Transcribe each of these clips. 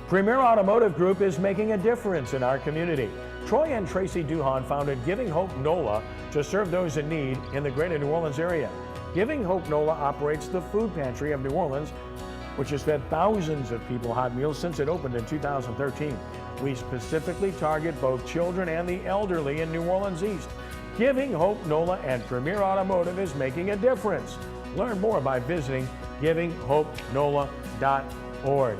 Premier Automotive Group is making a difference in our community. Troy and Tracy Duhan founded Giving Hope NOLA to serve those in need in the greater New Orleans area. Giving Hope NOLA operates the food pantry of New Orleans, which has fed thousands of people hot meals since it opened in 2013. We specifically target both children and the elderly in New Orleans East. Giving Hope NOLA and Premier Automotive is making a difference. Learn more by visiting givinghopenola.org.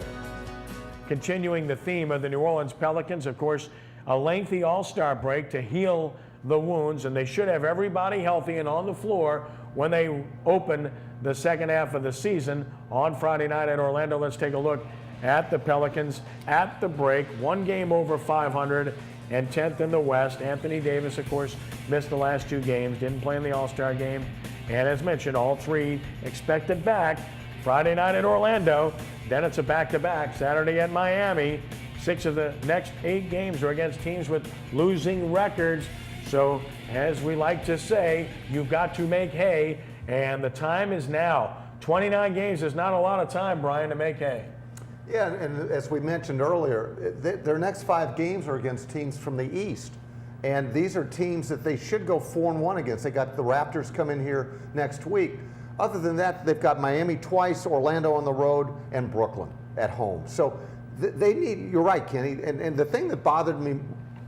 Continuing the theme of the New Orleans Pelicans, of course, a lengthy all-star break to heal the wounds, and they should have everybody healthy and on the floor when they open the second half of the season on Friday night in Orlando. Let's take a look at the Pelicans at the break. One game over 500 and 10th in the West. Anthony Davis, of course, missed the last two games, didn't play in the All-Star game. And as mentioned, all three expected back Friday night in Orlando. Then it's a back-to-back Saturday at Miami. 6 of the next 8 games are against teams with losing records. So, as we like to say, you've got to make hay, and the time is now. 29 games is not a lot of time, Brian, to make hay. Yeah, and as we mentioned earlier, their next 5 games are against teams from the East. And these are teams that they should go 4-1 against. They got the Raptors come in here next week. Other than that, they've got Miami twice, Orlando on the road, and Brooklyn at home. So they need, you're right, Kenny, and the thing that bothered me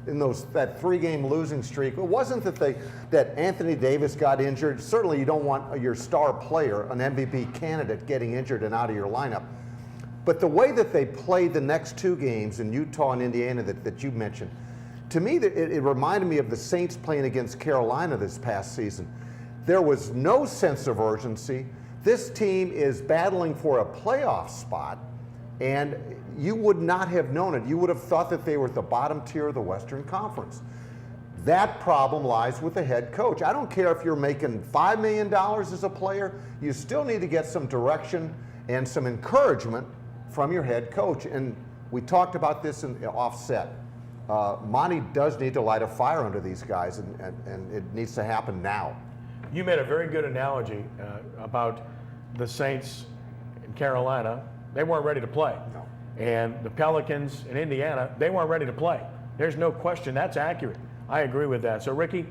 in that 3-game losing streak, it wasn't that Anthony Davis got injured. Certainly you don't want your star player, an MVP candidate, getting injured and out of your lineup. But the way that they played the next 2 games in Utah and Indiana that you mentioned, to me, it reminded me of the Saints playing against Carolina this past season. There was no sense of urgency. This team is battling for a playoff spot, and you would not have known it. You would have thought that they were at the bottom tier of the Western Conference. That problem lies with the head coach. I don't care if you're making $5 million as a player, you still need to get some direction and some encouragement from your head coach. And we talked about this in offset. Monty does need to light a fire under these guys, and it needs to happen now. You made a very good analogy about the Saints in Carolina. They weren't ready to play. No. And the Pelicans in Indiana, they weren't ready to play. There's no question. That's accurate. I agree with that. So, Ricky,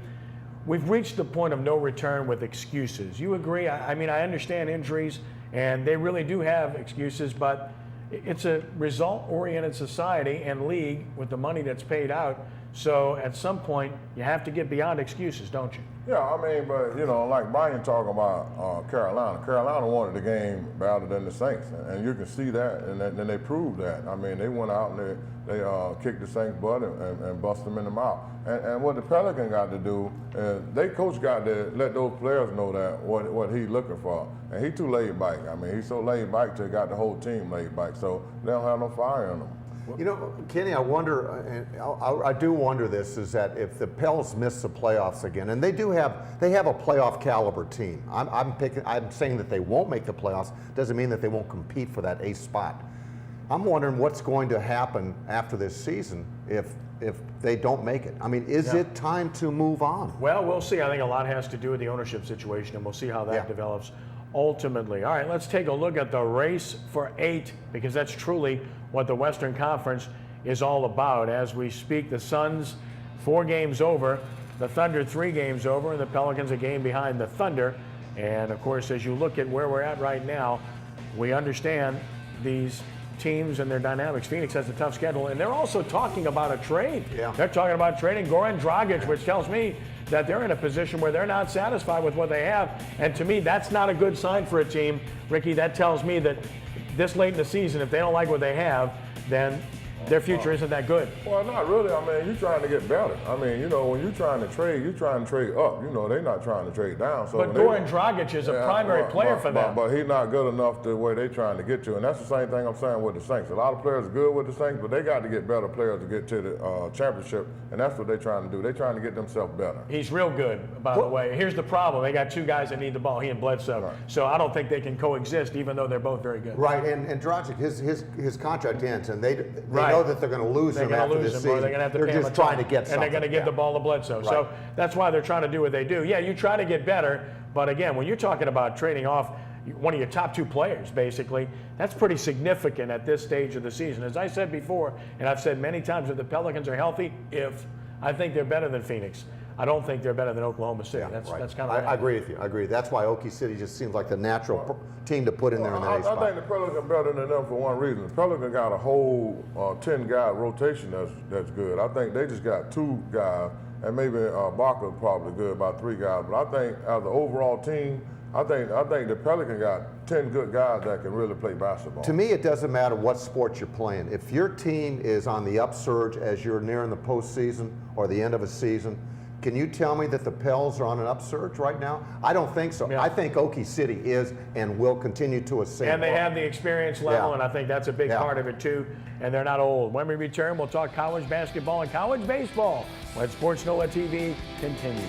we've reached the point of no return with excuses. You agree? I mean, I understand injuries, and they really do have excuses, but it's a result-oriented society and league with the money that's paid out. So at some point, you have to get beyond excuses, don't you? Yeah, I mean, but, you know, like Brian talking about Carolina. Carolina wanted the game better than the Saints, and you can see that, and then they proved that. I mean, they went out and they kicked the Saints' butt and bust them in the mouth. And what the Pelicans got to do is their coach got to let those players know that what he's looking for. And he too laid back. I mean, he's so laid back till he got the whole team laid back, so they don't have no fire in them. You know, Kenny, I wonder, and I do wonder this, is that if the Pels miss the playoffs again, and they have a playoff caliber team. I'm saying that they won't make the playoffs, doesn't mean that they won't compete for that 8th spot. I'm wondering what's going to happen after this season if they don't make it. I mean, is it time to move on? Well, we'll see. I think a lot has to do with the ownership situation, and we'll see how that develops ultimately. All right, let's take a look at the race for 8, because that's truly what the Western Conference is all about. As we speak, the Suns 4 games over, the Thunder 3 games over, and the Pelicans a game behind the Thunder. And of course, as you look at where we're at right now, we understand these teams and their dynamics. Phoenix has a tough schedule, and they're also talking about a trade. Yeah. They're talking about trading Goran Dragic, which tells me that they're in a position where they're not satisfied with what they have. And to me, that's not a good sign for a team. Ricky, that tells me that this late in the season, if they don't like what they have, then their future isn't that good. Well, not really. I mean, you're trying to get better. I mean, you know, when you're trying to trade up. You know, they're not trying to trade down. So but Goran Dragic is a primary player for them. But he's not good enough the way they're trying to get to. And that's the same thing I'm saying with the Saints. A lot of players are good with the Saints, but they got to get better players to get to the championship. And that's what they're trying to do. They're trying to get themselves better. He's real good, by the way. Here's the problem. They got 2 guys that need the ball, he and Bledsoe. Right. So I don't think they can coexist, even though they're both very good. Right, and Dragic, his contract ends, and they know that they're going to lose him after this season. They're going to have to they're pay him just trying to get something. And they're going to give the ball to Bledsoe. Right. So that's why they're trying to do what they do. Yeah, you try to get better, but again, when you're talking about trading off one of your top 2 players, basically. That's pretty significant at this stage of the season. As I said before, and I've said many times, if the Pelicans are healthy, I think they're better than Phoenix. I don't think they're better than Oklahoma City. Yeah, That's right. kind of. I agree with you. I agree. That's why Okie City just seems like the natural team to put in there in the I eighth spot. think the Pelicans better than them for one reason. The Pelicans got a whole 10-guy rotation that's good. I think they just got 2 guys, and maybe Barker's probably good, about 3 guys. But I think as the overall team, I think the Pelicans got 10 good guys that can really play basketball. To me, it doesn't matter what sport you're playing. If your team is on the upsurge as you're nearing the postseason or the end of a season, can you tell me that the Pels are on an upsurge right now? I don't think so. Yeah. I think Okie City is and will continue to ascend. And they have the experience level, Yeah. and I think that's a big part of it too. And they're not old. When we return, we'll talk college basketball and college baseball when Sports NOLA TV continues.